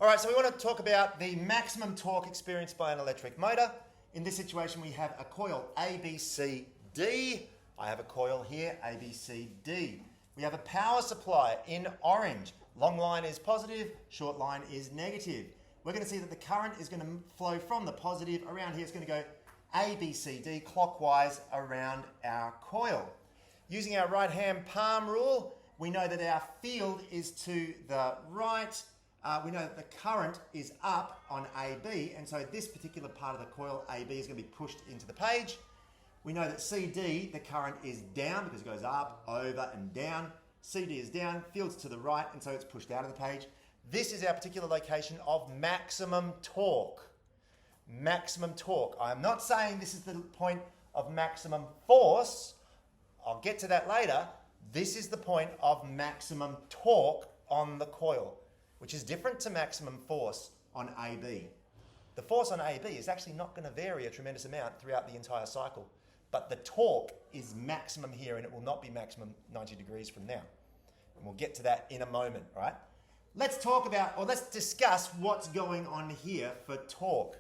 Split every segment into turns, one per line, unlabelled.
All right, so we want to talk about the maximum torque experienced by an electric motor. In this situation, we have a coil ABCD. I have a coil here, ABCD. We have a power supply in orange. Long line is positive, short line is negative. We're going to see that the current is going to flow from the positive around here. It's going to go ABCD clockwise around our coil. Using our right-hand palm rule, we know that our field is to the right. We know that the current is up on AB, and so this particular part of the coil, AB, is going to be pushed into the page. We know that CD, the current is down because it goes up, over, and down. CD is down, field's to the right, and so it's pushed out of the page. This is our particular location of maximum torque. Maximum torque. I'm not saying this is the point of maximum force. I'll get to that later. This is the point of maximum torque on the coil, which is different to maximum force on AB. The force on AB is actually not going to vary a tremendous amount throughout the entire cycle, but the torque is maximum here, and it will not be maximum 90 degrees from now. And we'll get to that in a moment, right? Let's talk about, or let's discuss what's going on here for torque.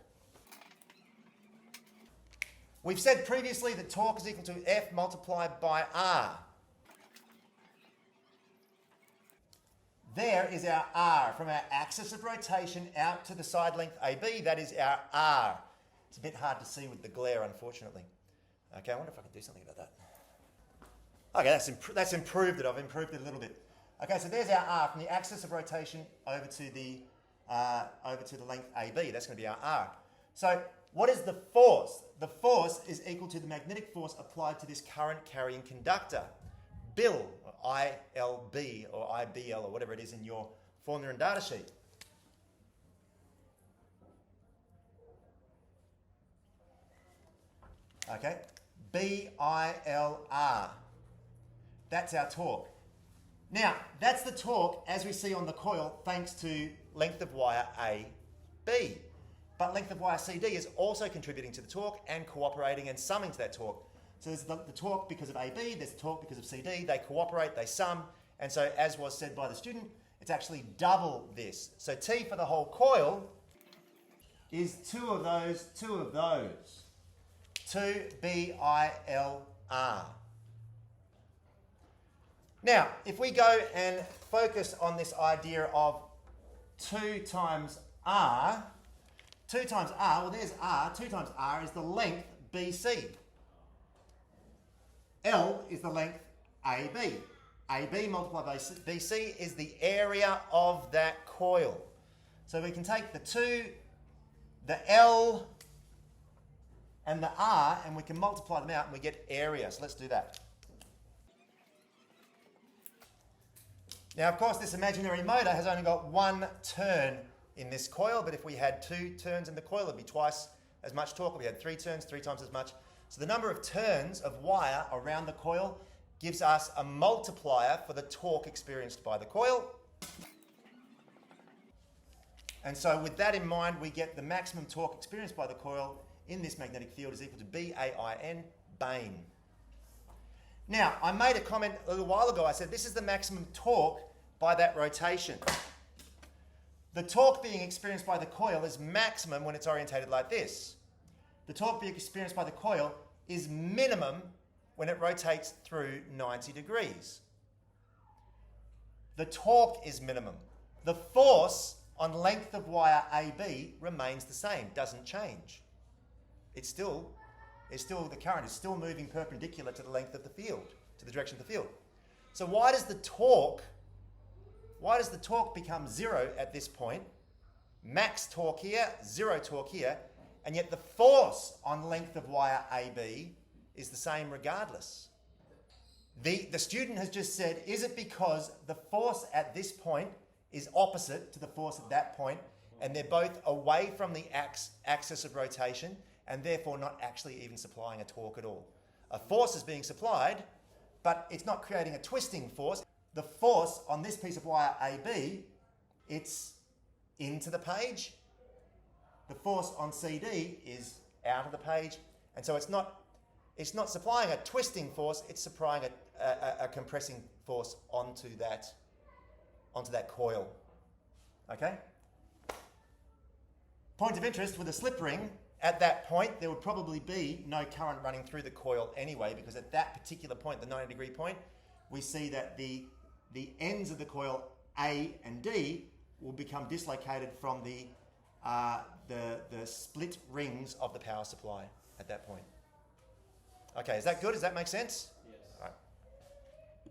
We've said previously that torque is equal to F multiplied by R. There is our R from our axis of rotation out to the side length AB. That is our R. It's a bit hard to see with the glare, unfortunately. Okay, I wonder if I can do something about that. Okay, that's improved it. I've improved it a little bit. Okay, so there's our R from the axis of rotation over to the length AB. That's going to be our R. So what is the force? The force is equal to the magnetic force applied to this current carrying conductor. Bill, or ILB, or IBL, or whatever it is in your formula and data sheet. Okay, BILR. That's our torque. Now, that's the torque as we see on the coil thanks to length of wire AB. But length of wire CD is also contributing to the torque and cooperating and summing to that torque. So there's the torque because of AB, there's the torque because of CD, they cooperate, they sum, and so as was said by the student, it's actually double this. So T for the whole coil is two of those, 2 BILR. Now, if we go and focus on this idea of 2 times R, 2 times R, well there's R, 2 times R is the length BC. L is the length AB. AB multiplied by BC is the area of that coil. So we can take the 2, the L, and the R, and we can multiply them out and we get area. So let's do that. Now, of course, this imaginary motor has only got 1 turn in this coil, but if we had 2 turns in the coil, it'd be twice as much torque. If we had 3 turns, 3 times as much. So the number of turns of wire around the coil gives us a multiplier for the torque experienced by the coil. And so with that in mind, we get the maximum torque experienced by the coil in this magnetic field is equal to BAIN, Bain. Now, I made a comment a little while ago. I said this is the maximum torque by that rotation. The torque being experienced by the coil is maximum when it's orientated like this. The torque being experienced by the coil is minimum when it rotates through 90 degrees. The torque is minimum. The force on length of wire AB remains the same, doesn't change. The current is still moving perpendicular to the length of the field, to the direction of the field. So why does the torque become 0 at this point? Max torque here, 0 torque here, and yet the force on length of wire AB is the same regardless. The student has just said, is it because the force at this point is opposite to the force at that point, and they're both away from the axis of rotation, and therefore not actually even supplying a torque at all? A force is being supplied, but it's not creating a twisting force. The force on this piece of wire AB, it's into the page. The force on CD is out of the page, and so it's not supplying a twisting force, it's supplying a compressing force onto that coil. Okay? Point of interest, with a slip ring, at that point, there would probably be no current running through the coil anyway, because at that particular point, the 90-degree point, we see that the ends of the coil A and D will become dislocated from the split rings of the power supply at that point. Okay, is that good? Does that make sense?